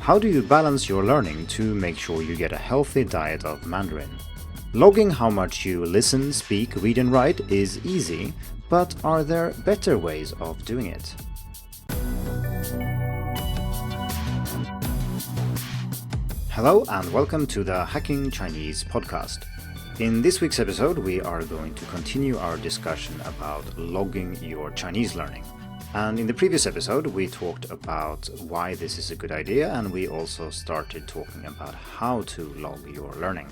How do you balance your learning to make sure you get a healthy diet of Mandarin? Logging how much you listen, speak, read and write is easy, but are there better ways of doing it? Hello and welcome to the Hacking Chinese podcast. In this week's episode, we are going to continue our discussion about logging your Chinese learning. And in the previous episode, we talked about why this is a good idea, and we also started talking about how to log your learning.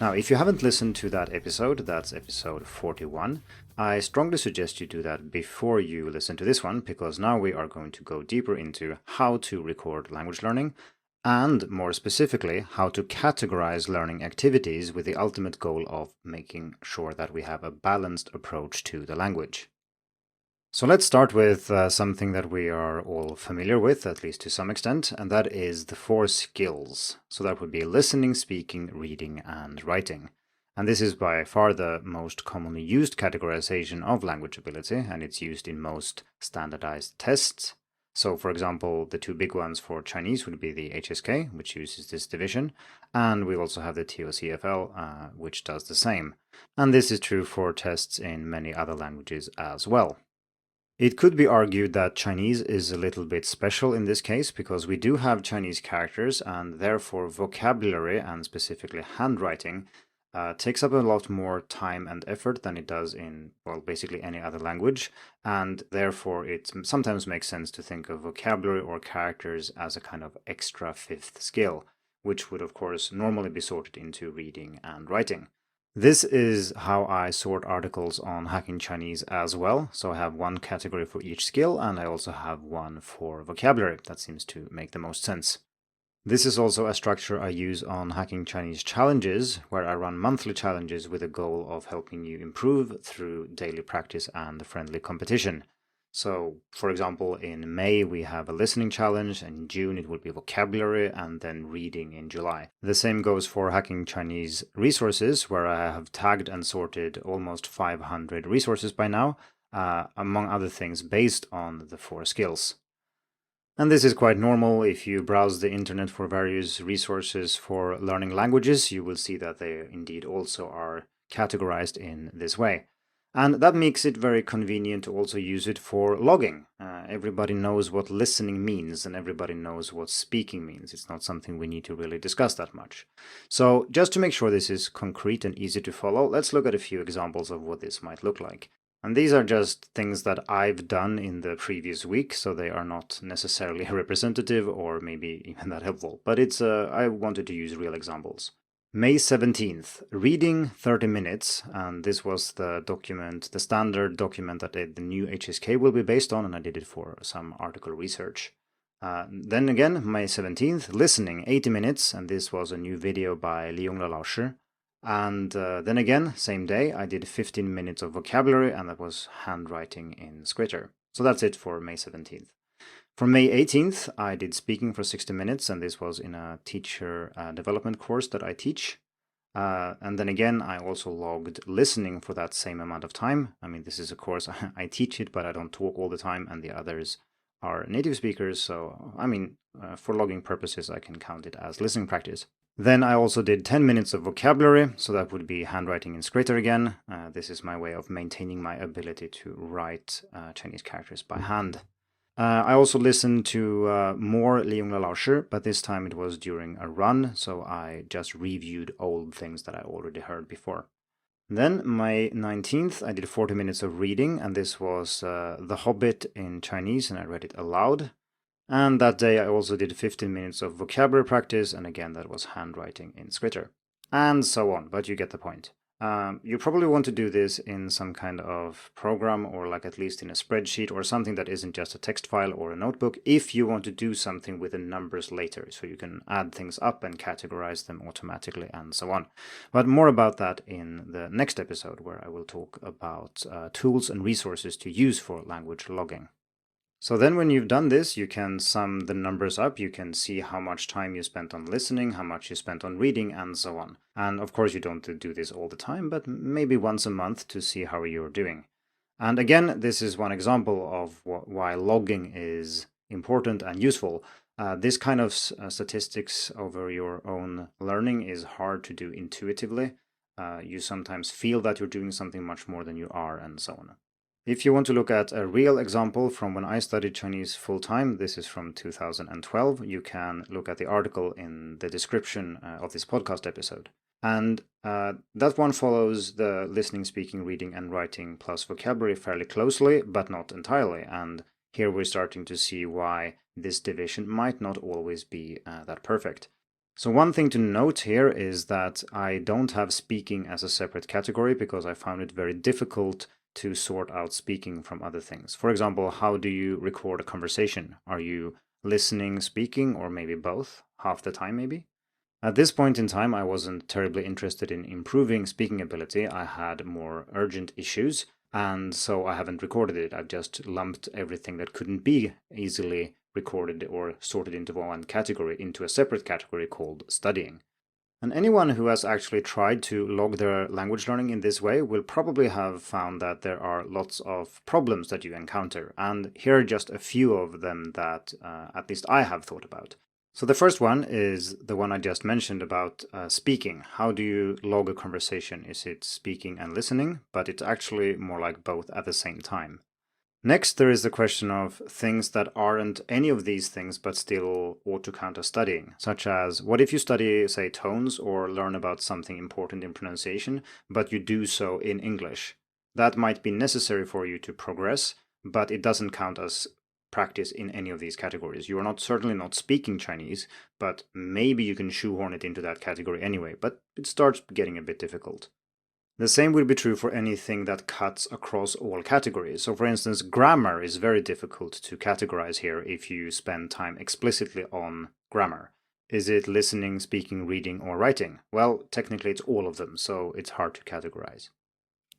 Now, if you haven't listened to that episode, that's episode 41, I strongly suggest you do that before you listen to this one, because now we are going to go deeper into how to record language learning, and more specifically, how to categorize learning activities with the ultimate goal of making sure that we have a balanced approach to the language. So let's start with something that we are all familiar with, at least to some extent, and that is the four skills. So that would be listening, speaking, reading, and writing. And this is by far the most commonly used categorization of language ability, and it's used in most standardized tests. So, for example, the two big ones for Chinese would be the HSK, which uses this division, and we also have the TOCFL, which does the same. And this is true for tests in many other languages as well. It could be argued that Chinese is a little bit special in this case because we do have Chinese characters and therefore vocabulary and specifically handwriting takes up a lot more time and effort than it does in, well, basically any other language, and therefore it sometimes makes sense to think of vocabulary or characters as a kind of extra fifth skill, which would of course normally be sorted into reading and writing. This is how I sort articles on Hacking Chinese as well. So I have one category for each skill, and I also have one for vocabulary. That seems to make the most sense. This is also a structure I use on Hacking Chinese challenges, where I run monthly challenges with a goal of helping you improve through daily practice and friendly competition. So, for example, in May we have a listening challenge, and in June it will be vocabulary, and then reading in July. The same goes for Hacking Chinese resources, where I have tagged and sorted almost 500 resources by now, among other things based on the four skills. And this is quite normal. If you browse the internet for various resources for learning languages, you will see that they indeed also are categorized in this way. And that makes it very convenient to also use it for logging. Everybody knows what listening means, and everybody knows what speaking means. It's not something we need to really discuss that much. So just to make sure this is concrete and easy to follow, let's look at a few examples of what this might look like. And these are just things that I've done in the previous week, so they are not necessarily representative or maybe even that helpful. But I wanted to use real examples. May 17th, reading 30 minutes, and this was the document, the standard document that the new HSK will be based on, and I did it for some article research. Then again, May 17th, listening 80 minutes, and this was a new video by Liong Lao Shi. And then again, same day, I did 15 minutes of vocabulary, and that was handwriting in Scritter. So that's it for May 17th. For May 18th, I did speaking for 60 minutes, and this was in a teacher development course that I teach. And then again, I also logged listening for that same amount of time. I mean, this is a course, I teach it, but I don't talk all the time, and the others are native speakers. So, I mean, for logging purposes, I can count it as listening practice. Then I also did 10 minutes of vocabulary, so that would be handwriting in Scritter again. This is my way of maintaining my ability to write Chinese characters by hand. I also listened to more Liong Lao Shi, but this time it was during a run, so I just reviewed old things that I already heard before. Then, May 19th, I did 40 minutes of reading, and this was The Hobbit in Chinese, and I read it aloud. And that day I also did 15 minutes of vocabulary practice, and again that was handwriting in Scritter. And so on, but you get the point. You probably want to do this in some kind of program, or like at least in a spreadsheet or something that isn't just a text file or a notebook, if you want to do something with the numbers later, so you can add things up and categorize them automatically and so on. But more about that in the next episode, where I will talk about tools and resources to use for language logging. So then when you've done this, you can sum the numbers up. You can see how much time you spent on listening, how much you spent on reading, and so on. And of course, you don't do this all the time, but maybe once a month to see how you're doing. And again, this is one example of why logging is important and useful. This kind of statistics over your own learning is hard to do intuitively. You sometimes feel that you're doing something much more than you are, and so on. If you want to look at a real example from when I studied Chinese full-time, this is from 2012, you can look at the article in the description of this podcast episode. And that one follows the listening, speaking, reading, and writing plus vocabulary fairly closely, but not entirely. And here we're starting to see why this division might not always be that perfect. So one thing to note here is that I don't have speaking as a separate category because I found it very difficult to sort out speaking from other things. For example, how do you record a conversation? Are you listening, speaking, or maybe both? Half the time, maybe? At this point in time, I wasn't terribly interested in improving speaking ability. I had more urgent issues, and so I haven't recorded it. I've just lumped everything that couldn't be easily recorded or sorted into one category into a separate category called studying. And anyone who has actually tried to log their language learning in this way will probably have found that there are lots of problems that you encounter. And here are just a few of them that at least I have thought about. So the first one is the one I just mentioned about speaking. How do you log a conversation? Is it speaking and listening? But it's actually more like both at the same time. Next, there is the question of things that aren't any of these things but still ought to count as studying, such as what if you study, say, tones or learn about something important in pronunciation, but you do so in English? That might be necessary for you to progress, but it doesn't count as practice in any of these categories. You are certainly not speaking Chinese, but maybe you can shoehorn it into that category anyway, but it starts getting a bit difficult. The same will be true for anything that cuts across all categories. So for instance, grammar is very difficult to categorize here if you spend time explicitly on grammar. Is it listening, speaking, reading, or writing? Well, technically it's all of them, so it's hard to categorize.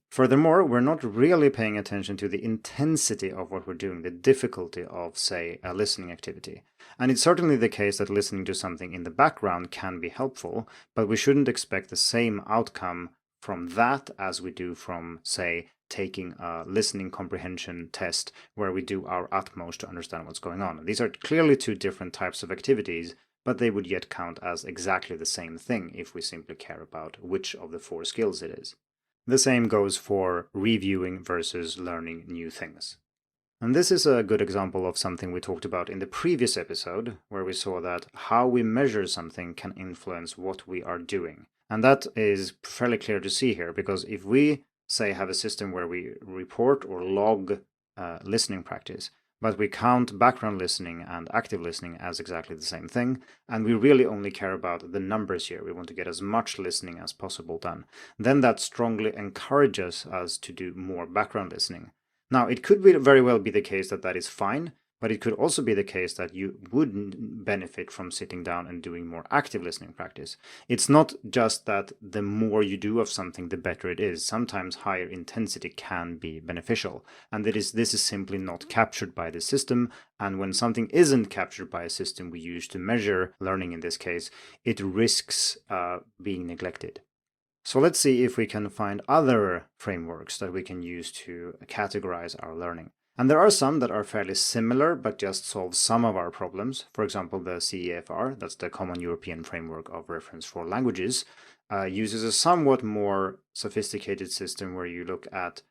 Furthermore, we're not really paying attention to the intensity of what we're doing, the difficulty of, say, a listening activity. And it's certainly the case that listening to something in the background can be helpful, but we shouldn't expect the same outcome from that as we do from, say, taking a listening comprehension test where we do our utmost to understand what's going on. These are clearly two different types of activities, but they would yet count as exactly the same thing if we simply care about which of the four skills it is. The same goes for reviewing versus learning new things. And this is a good example of something we talked about in the previous episode, where we saw that how we measure something can influence what we are doing. And that is fairly clear to see here, because if we, say, have a system where we report or log listening practice, but we count background listening and active listening as exactly the same thing, and we really only care about the numbers here, we want to get as much listening as possible done, then that strongly encourages us to do more background listening. Now, it could very well be the case that that is fine, but it could also be the case that you wouldn't benefit from sitting down and doing more active listening practice. It's not just that the more you do of something, the better it is. Sometimes higher intensity can be beneficial, and this is simply not captured by the system. And when something isn't captured by a system we use to measure learning in this case, it risks being neglected. So let's see if we can find other frameworks that we can use to categorize our learning. And there are some that are fairly similar, but just solve some of our problems. For example, the CEFR, that's the Common European Framework of Reference for Languages, uses a somewhat more sophisticated system where you look at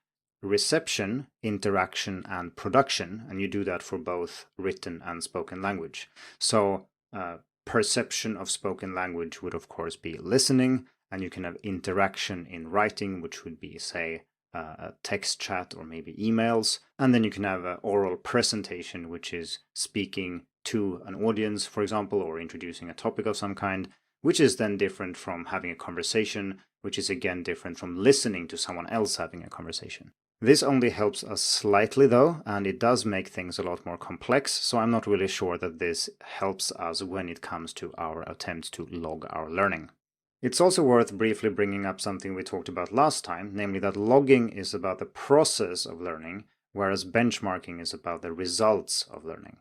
reception, interaction, and production, and you do that for both written and spoken language. So perception of spoken language would, of course, be listening, and you can have interaction in writing, which would be, say, a text chat or maybe emails. And then you can have an oral presentation, which is speaking to an audience, for example, or introducing a topic of some kind, which is then different from having a conversation, which is again different from listening to someone else having a conversation. This only helps us slightly though, and it does make things a lot more complex, so I'm not really sure that this helps us when it comes to our attempts to log our learning. It's also worth briefly bringing up something we talked about last time, namely that logging is about the process of learning, whereas benchmarking is about the results of learning.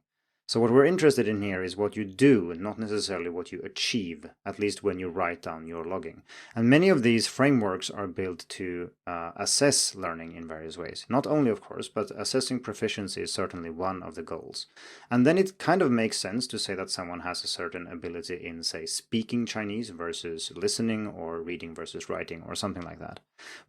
So what we're interested in here is what you do, not necessarily what you achieve, at least when you write down your logging. And many of these frameworks are built to assess learning in various ways. Not only, of course, but assessing proficiency is certainly one of the goals. And then it kind of makes sense to say that someone has a certain ability in, say, speaking Chinese versus listening, or reading versus writing, or something like that.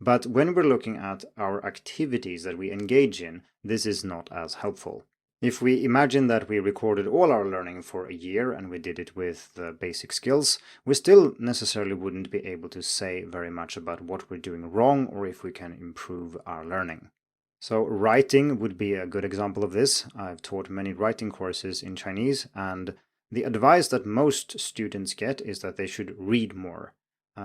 But when we're looking at our activities that we engage in, this is not as helpful. If we imagine that we recorded all our learning for a year and we did it with the basic skills, we still necessarily wouldn't be able to say very much about what we're doing wrong or if we can improve our learning. So writing would be a good example of this. I've taught many writing courses in Chinese, and the advice that most students get is that they should read more.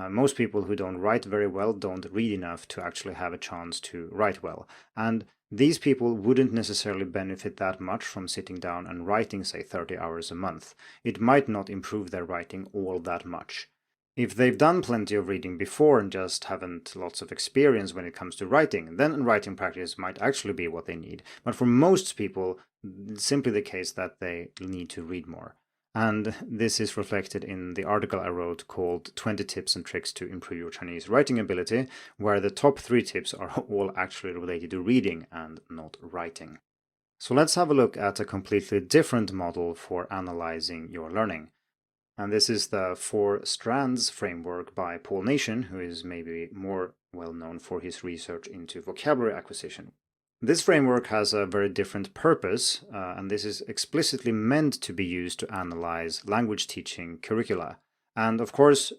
Most people who don't write very well don't read enough to actually have a chance to write well. And these people wouldn't necessarily benefit that much from sitting down and writing, say, 30 hours a month. It might not improve their writing all that much. If they've done plenty of reading before and just haven't lots of experience when it comes to writing, then writing practice might actually be what they need. But for most people, it's simply the case that they need to read more. And this is reflected in the article I wrote called 20 Tips and Tricks to Improve Your Chinese Writing Ability, where the top 3 tips are all actually related to reading and not writing. So let's have a look at a completely different model for analyzing your learning. And this is the Four Strands framework by Paul Nation, who is maybe more well known for his research into vocabulary acquisition. This framework has a very different purpose, and this is explicitly meant to be used to analyze language teaching curricula. And of course,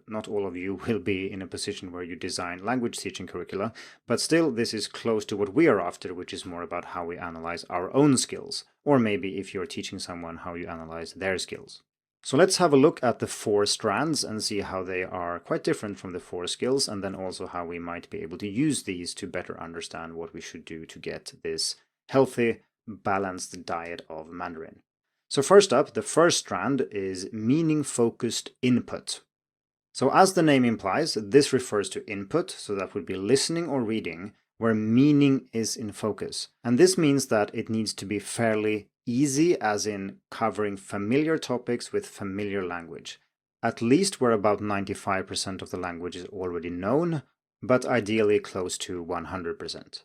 not all of you will be in a position where you design language teaching curricula, but still this is close to what we are after, which is more about how we analyze our own skills, or maybe if you're teaching someone, how you analyze their skills. So let's have a look at the 4 strands and see how they are quite different from the 4 skills, and then also how we might be able to use these to better understand what we should do to get this healthy, balanced diet of Mandarin. So first up, the first strand is meaning-focused input. So as the name implies, this refers to input, so that would be listening or reading, where meaning is in focus. And this means that it needs to be fairly easy, as in covering familiar topics with familiar language. At least where about 95% of the language is already known, but ideally close to 100%.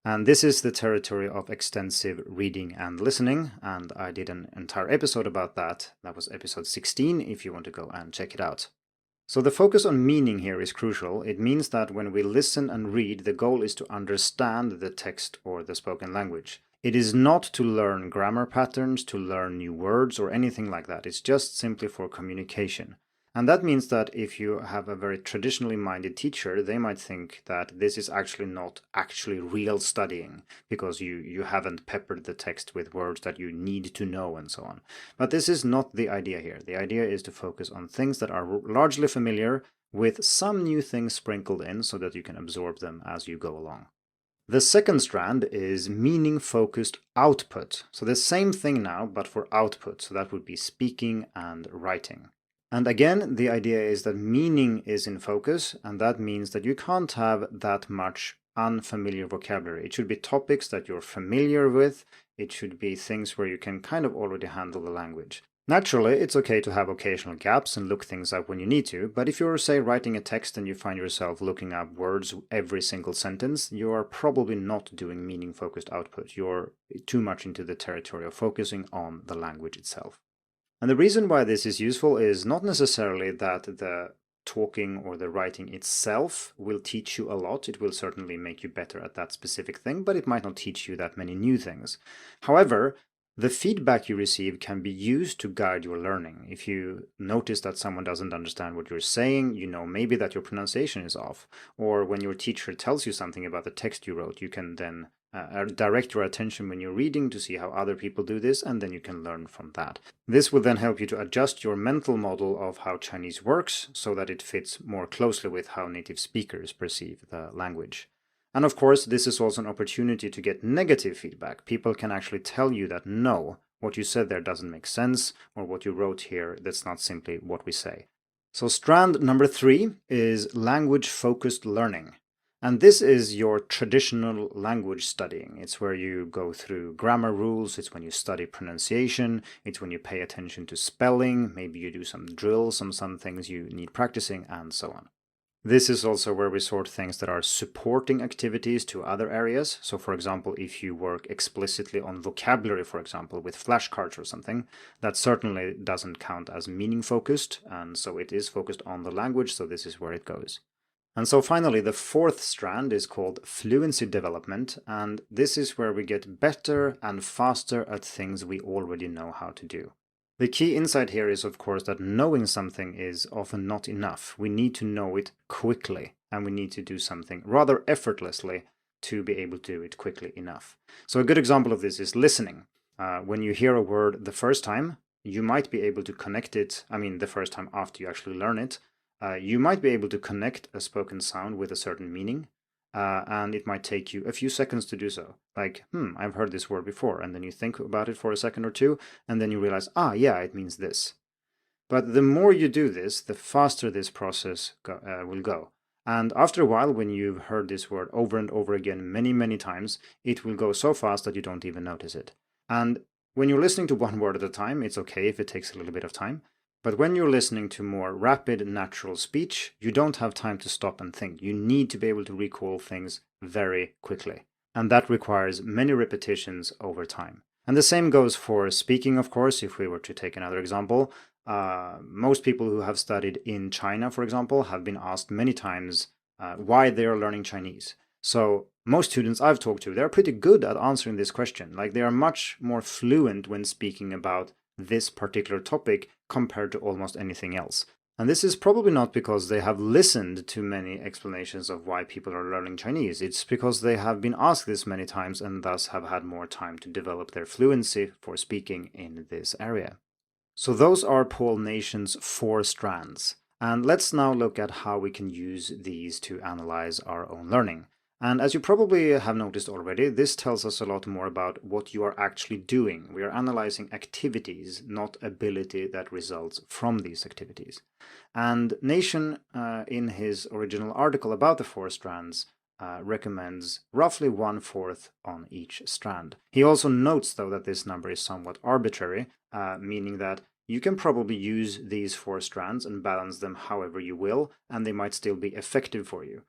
And this is the territory of extensive reading and listening, and I did an entire episode about that. That was episode 16, if you want to go and check it out. So the focus on meaning here is crucial. It means that when we listen and read, the goal is to understand the text or the spoken language. It is not to learn grammar patterns, to learn new words, or anything like that. It's just simply for communication. And that means that if you have a very traditionally minded teacher, they might think that this is actually not actually real studying, because you haven't peppered the text with words that you need to know and so on. But this is not the idea here. The idea is to focus on things that are largely familiar, with some new things sprinkled in so that you can absorb them as you go along. The second strand is meaning-focused output. So the same thing now, but for output. So that would be speaking and writing. And again, the idea is that meaning is in focus, and that means that you can't have that much unfamiliar vocabulary. It should be topics that you're familiar with. It should be things where you can kind of already handle the language. Naturally, it's okay to have occasional gaps and look things up when you need to, but if you're, say, writing a text and you find yourself looking up words every single sentence, you are probably not doing meaning-focused output. You're too much into the territory of focusing on the language itself. And the reason why this is useful is not necessarily that the talking or the writing itself will teach you a lot. It will certainly make you better at that specific thing, but it might not teach you that many new things. However, the feedback you receive can be used to guide your learning. If you notice that someone doesn't understand what you're saying, you know maybe that your pronunciation is off. Or when your teacher tells you something about the text you wrote, you can then direct your attention when you're reading to see how other people do this, and then you can learn from that. This will then help you to adjust your mental model of how Chinese works so that it fits more closely with how native speakers perceive the language. And of course, this is also an opportunity to get negative feedback. People can actually tell you that no, what you said there doesn't make sense, or what you wrote here, that's not simply what we say. So strand number 3 is language-focused learning. And this is your traditional language studying. It's where you go through grammar rules, it's when you study pronunciation, it's when you pay attention to spelling, maybe you do some drills, some things you need practicing, and so on. This is also where we sort things that are supporting activities to other areas. So for example, if you work explicitly on vocabulary, for example, with flashcards or something, that certainly doesn't count as meaning focused, and so it is focused on the language, so this is where it goes. And so finally, the fourth strand is called fluency development, and this is where we get better and faster at things we already know how to do. The key insight here is, of course, that knowing something is often not enough. We need to know it quickly, and we need to do something rather effortlessly to be able to do it quickly enough. So a good example of this is listening. When you hear a word the first time, you might be able to connect it, the first time after you actually learn it, you might be able to connect a spoken sound with a certain meaning, and it might take you a few seconds to do so. Like, I've heard this word before, and then you think about it for a second or two, and then you realize, yeah, it means this. But the more you do this, the faster this process will go. And after a while, when you've heard this word over and over again many, many times, it will go so fast that you don't even notice it. And when you're listening to one word at a time, it's okay if it takes a little bit of time. But when you're listening to more rapid, natural speech, you don't have time to stop and think. You need to be able to recall things very quickly. And that requires many repetitions over time. And the same goes for speaking, of course. If we were to take another example, most people who have studied in China, for example, have been asked many times why they are learning Chinese. So most students I've talked to, they're pretty good at answering this question. Like, they are much more fluent when speaking about this particular topic compared to almost anything else. And this is probably not because they have listened to many explanations of why people are learning Chinese. It's because they have been asked this many times and thus have had more time to develop their fluency for speaking in this area. So those are Paul Nation's 4 strands. And let's now look at how we can use these to analyze our own learning. And as you probably have noticed already, this tells us a lot more about what you are actually doing. We are analyzing activities, not ability that results from these activities. And Nation, in his original article about the 4 strands, recommends roughly 1/4 on each strand. He also notes, though, that this number is somewhat arbitrary, meaning that you can probably use these 4 strands and balance them however you will, and they might still be effective for you.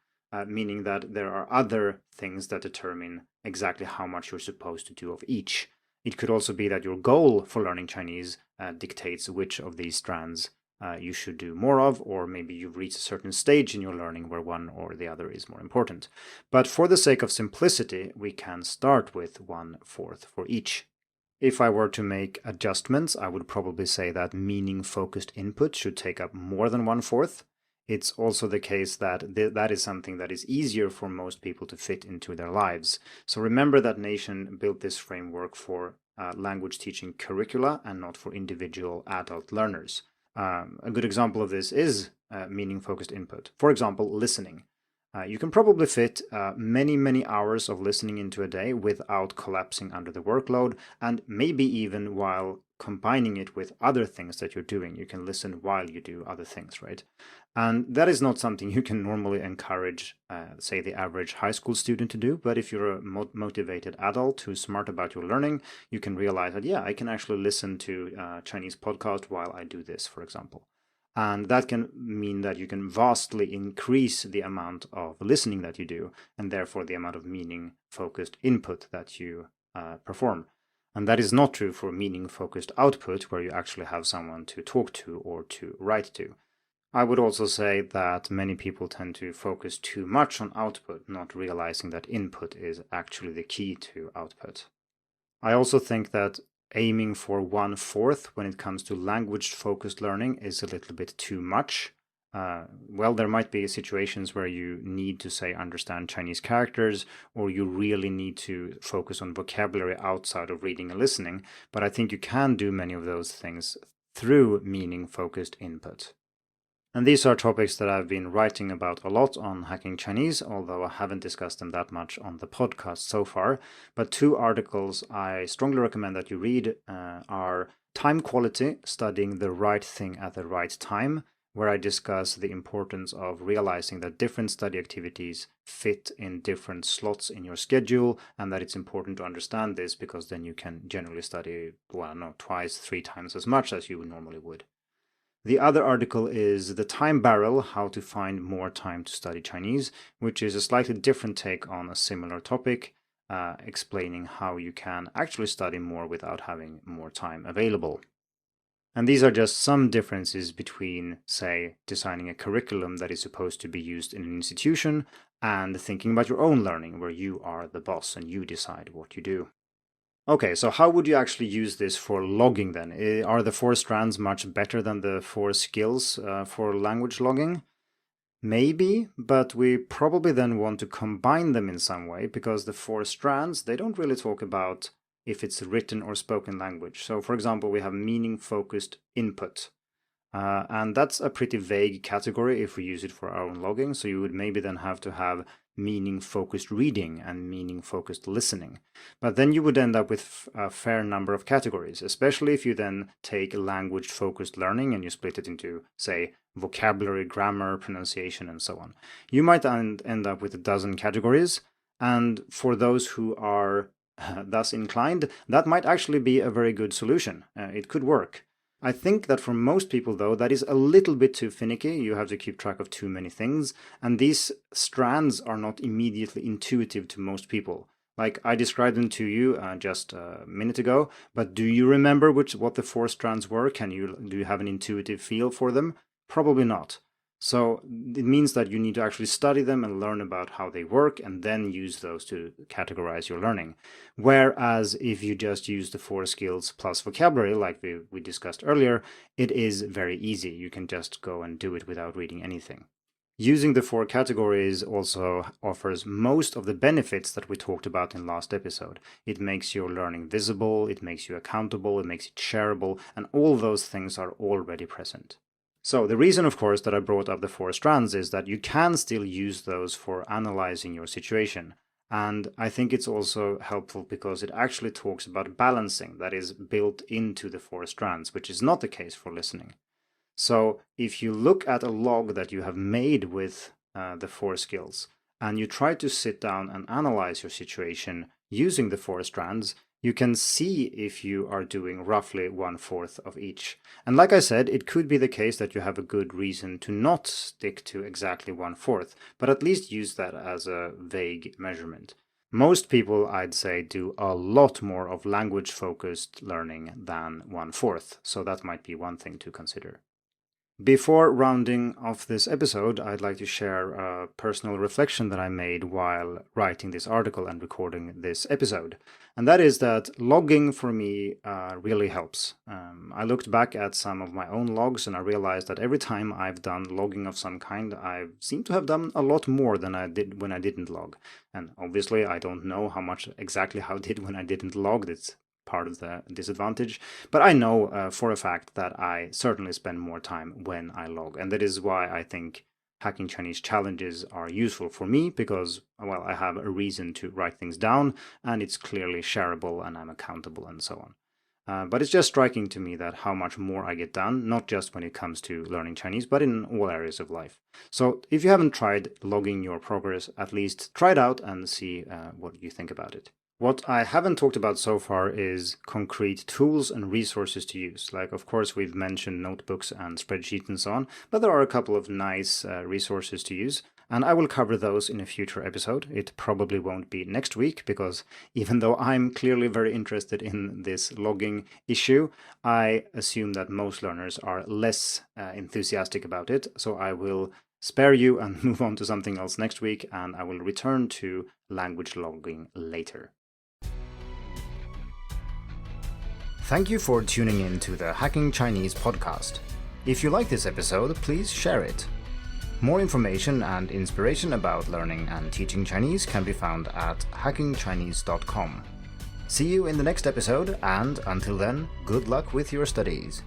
Meaning that there are other things that determine exactly how much you're supposed to do of each. It could also be that your goal for learning Chinese dictates which of these strands you should do more of, or maybe you've reached a certain stage in your learning where one or the other is more important. But for the sake of simplicity, we can start with 1/4 for each. If I were to make adjustments, I would probably say that meaning-focused input should take up more than 1/4. It's also the case that that is something that is easier for most people to fit into their lives. So remember that Nation built this framework for language teaching curricula and not for individual adult learners. A good example of this is meaning-focused input. For example, listening. You can probably fit many, many hours of listening into a day without collapsing under the workload, and maybe even while combining it with other things that you're doing. You can listen while you do other things, right? And that is not something you can normally encourage, say, the average high school student to do. But if you're a motivated adult who's smart about your learning, you can realize that, I can actually listen to Chinese podcast while I do this, for example. And that can mean that you can vastly increase the amount of listening that you do, and therefore the amount of meaning-focused input that you perform. And that is not true for meaning-focused output, where you actually have someone to talk to or to write to. I would also say that many people tend to focus too much on output, not realizing that input is actually the key to output. I also think that aiming for 1/4 when it comes to language-focused learning is a little bit too much. There might be situations where you need to, say, understand Chinese characters, or you really need to focus on vocabulary outside of reading and listening, but I think you can do many of those things through meaning-focused input. And these are topics that I've been writing about a lot on Hacking Chinese, although I haven't discussed them that much on the podcast so far. But 2 articles I strongly recommend that you read are Time Quality, Studying the Right Thing at the Right Time where I discuss the importance of realizing that different study activities fit in different slots in your schedule, and that it's important to understand this because then you can generally study, twice, 3 times as much as you normally would. The other article is The Time Barrel, How to Find More Time to Study Chinese, which is a slightly different take on a similar topic, explaining how you can actually study more without having more time available. And these are just some differences between, say, designing a curriculum that is supposed to be used in an institution and thinking about your own learning, where you are the boss and you decide what you do. Okay, so how would you actually use this for logging then? Are the 4 strands much better than the 4 skills for language logging? Maybe, but we probably then want to combine them in some way, because the 4 strands, they don't really talk about if it's written or spoken language. So for example, we have meaning-focused input. And that's a pretty vague category if we use it for our own logging. So you would maybe then have to have meaning-focused reading and meaning-focused listening. But then you would end up with a fair number of categories, especially if you then take language-focused learning and you split it into, say, vocabulary, grammar, pronunciation, and so on. You might end up with a dozen categories, and for those who are thus inclined, that might actually be a very good solution. It could work. I think that for most people, though, that is a little bit too finicky. You have to keep track of too many things, and these strands are not immediately intuitive to most people. Like I described them to you just a minute ago, but do you remember what the 4 strands were? Do you have an intuitive feel for them? Probably not. So it means that you need to actually study them and learn about how they work and then use those to categorize your learning. Whereas if you just use the 4 skills plus vocabulary, like we discussed earlier, it is very easy. You can just go and do it without reading anything. Using the 4 categories also offers most of the benefits that we talked about in last episode. It makes your learning visible, it makes you accountable, it makes it shareable, and all those things are already present. So the reason, of course, that I brought up the 4 strands is that you can still use those for analyzing your situation. And I think it's also helpful because it actually talks about balancing that is built into the 4 strands, which is not the case for listening. So if you look at a log that you have made with the 4 skills, and you try to sit down and analyze your situation using the 4 strands, you can see if you are doing roughly 1/4 of each. And like I said, it could be the case that you have a good reason to not stick to exactly 1/4, but at least use that as a vague measurement. Most people, I'd say, do a lot more of language-focused learning than 1/4, so that might be one thing to consider. Before rounding off this episode, I'd like to share a personal reflection that I made while writing this article and recording this episode. And that is that logging for me really helps. I looked back at some of my own logs and I realized that every time I've done logging of some kind, I seem to have done a lot more than I did when I didn't log. And obviously, I don't know how I did when I didn't log. That's part of the disadvantage, but I know for a fact that I certainly spend more time when I log, and that is why I think Hacking Chinese challenges are useful for me, because, well, I have a reason to write things down, and it's clearly shareable, and I'm accountable, and so on. But it's just striking to me that how much more I get done, not just when it comes to learning Chinese, but in all areas of life. So if you haven't tried logging your progress, at least try it out and see what you think about it. What I haven't talked about so far is concrete tools and resources to use. Like, of course, we've mentioned notebooks and spreadsheets and so on, but there are a couple of nice resources to use, and I will cover those in a future episode. It probably won't be next week, because even though I'm clearly very interested in this logging issue, I assume that most learners are less enthusiastic about it, so I will spare you and move on to something else next week, and I will return to language logging later. Thank you for tuning in to the Hacking Chinese podcast. If you like this episode, please share it. More information and inspiration about learning and teaching Chinese can be found at hackingchinese.com. See you in the next episode, and until then, good luck with your studies.